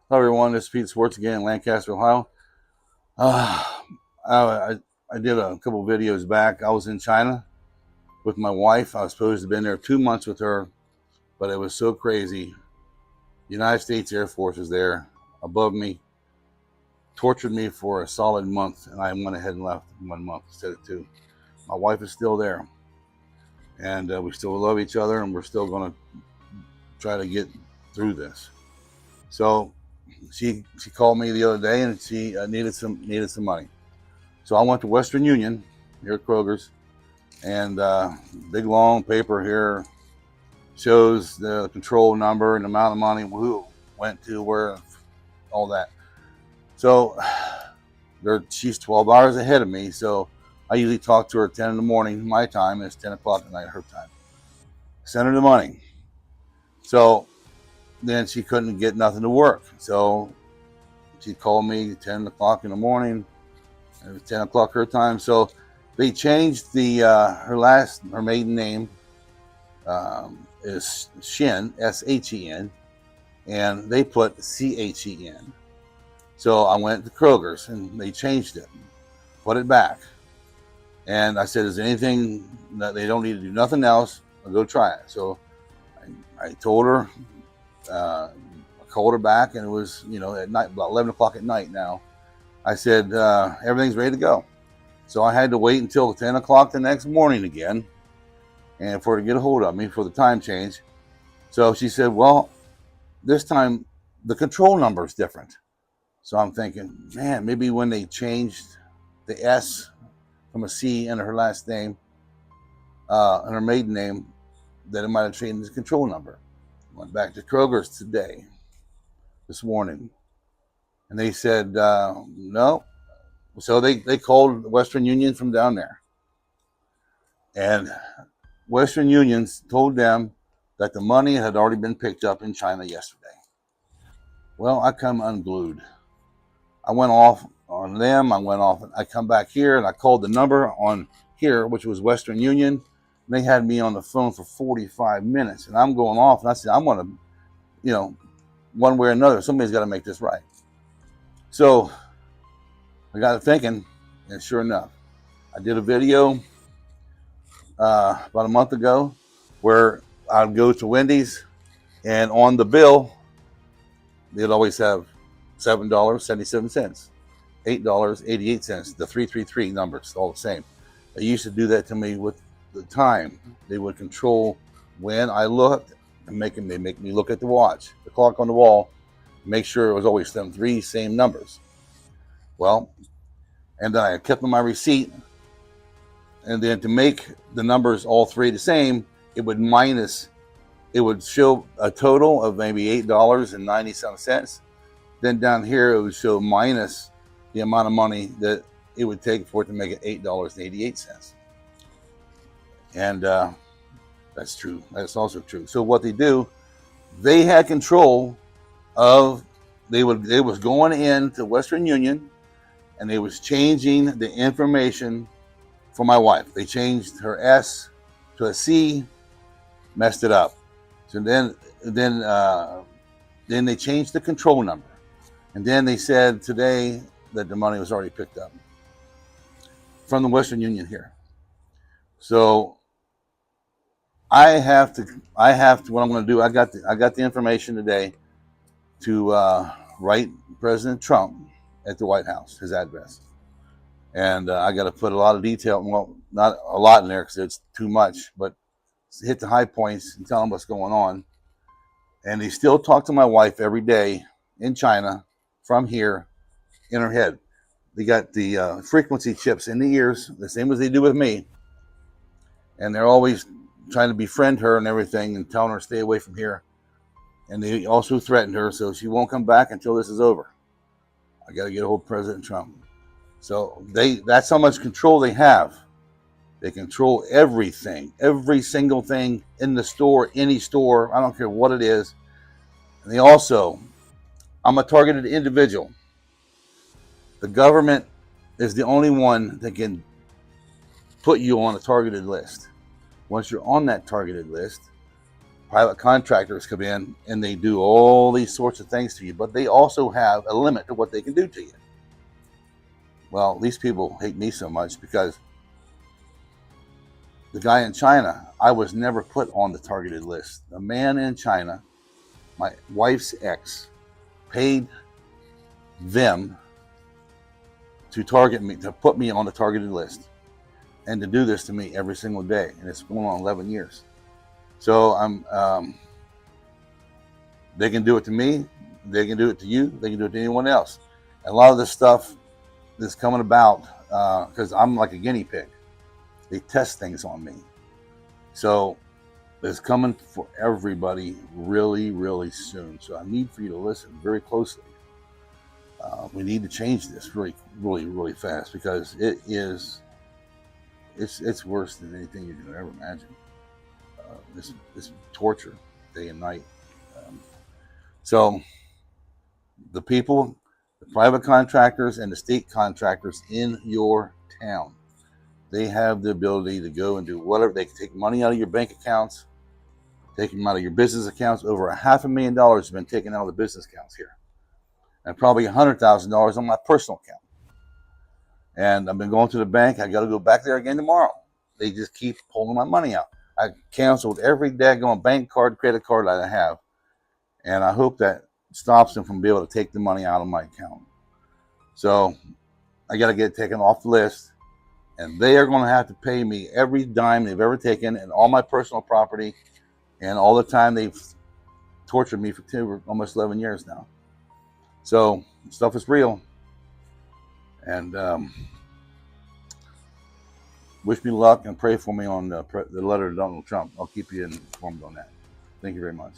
Hello, everyone. This is Pete Swartz again in Lancaster, Ohio. Uh, I did a couple videos back. I was in China with my wife. I was supposed to have been there 2 months with her, but it was so crazy. The United States Air Force was there above me, tortured me for a solid month, and I went ahead and left in 1 month instead of two. My wife is still there, and we still love each other, and we're still going to try to get through this. So she called me the other day, and she needed some money. So I went to Western Union here at Kroger's, and big long paper here shows the control number and the amount of money who went to where, all that. So she's 12 hours ahead of me, so I usually talk to her at 10 in the morning, my time, and it's 10 o'clock at night, her time. Send her the money. So then she couldn't get nothing to work. So she called me 10 o'clock in the morning. It was 10 o'clock her time. So they changed her maiden name is Shen, S-H-E-N, and they put C-H-E-N. So I went to Kroger's and they changed it, put it back. And I said, is there anything that they don't need to do nothing else? I'll go try it. So I told her, I called her back, and it was, at night, about 11 o'clock at night now. I said, everything's ready to go. So I had to wait until 10 o'clock the next morning again, and for her to get a hold of me for the time change. So she said, well, this time the control number is different. So I'm thinking, man, maybe when they changed the S from a C in her last name, and her maiden name, that it might have changed the control number. Went back to Kroger's this morning, and they said, no. So they called Western Union from down there, and Western Union told them that the money had already been picked up in China yesterday. Well, I come unglued. I went off on them. I come back here, and I called the number on here, which was Western Union. They had me on the phone for 45 minutes, and I'm going off, and I said, I'm going to, one way or another, somebody's got to make this right. So I got to thinking, and sure enough, I did a video about a month ago where I'd go to Wendy's, and on the bill, they'd always have $7.77, $8.88, the 333 numbers, all the same. They used to do that to me with the time. They would control when I looked, and they make me look at the watch, the clock on the wall, make sure it was always them three same numbers. Well, and then I kept on my receipt, and then to make the numbers all three the same, it would show a total of maybe $8.97. Then down here it would show minus the amount of money that it would take for it to make it $8.88. And that's true. That's also true. So what they do, they had control of, they was going into Western Union, and they was changing the information for my wife. They changed her S to a C, messed it up. So then they changed the control number, and then they said today that the money was already picked up from the Western Union here. So I have to. What I'm going to do? I got the information today to write President Trump at the White House, his address, and I got to put a lot of detail. Well, not a lot in there because it's too much, but hit the high points and tell them what's going on. And they still talk to my wife every day in China from here in her head. They got the frequency chips in the ears, the same as they do with me, and they're always trying to befriend her and everything, and telling her to stay away from here. And they also threatened her, so she won't come back until this is over. I got to get a hold of President Trump. So that's how much control they have. They control everything, every single thing in the store, any store, I don't care what it is. And they also, I'm a targeted individual. The government is the only one that can put you on a targeted list. Once you're on that targeted list, private contractors come in and they do all these sorts of things to you, but they also have a limit to what they can do to you. Well, these people hate me so much because the guy in China, I was never put on the targeted list. The man in China, my wife's ex, paid them to target me, to put me on the targeted list, and to do this to me every single day. And it's going on 11 years. So they can do it to me, they can do it to you, they can do it to anyone else. And a lot of this stuff that's coming about, because I'm like a guinea pig. They test things on me. So it's coming for everybody really, really soon. So I need for you to listen very closely. We need to change this really, really, really fast, because it's worse than anything you can ever imagine. This torture day and night. So the people, the private contractors and the state contractors in your town, they have the ability to go and do whatever. They can take money out of your bank accounts, take them out of your business accounts. Over $500,000 has been taken out of the business accounts here, and probably $100,000 on my personal account. And I've been going to the bank. I got to go back there again tomorrow. They just keep pulling my money out. I canceled every daggone bank card, credit card that I have, and I hope that stops them from being able to take the money out of my account. So I got to get it taken off the list, and they are going to have to pay me every dime they've ever taken, and all my personal property, and all the time they've tortured me for almost 11 years now. So stuff is real, and wish me luck and pray for me on the letter to Donald Trump. I'll keep you informed on that. Thank you very much.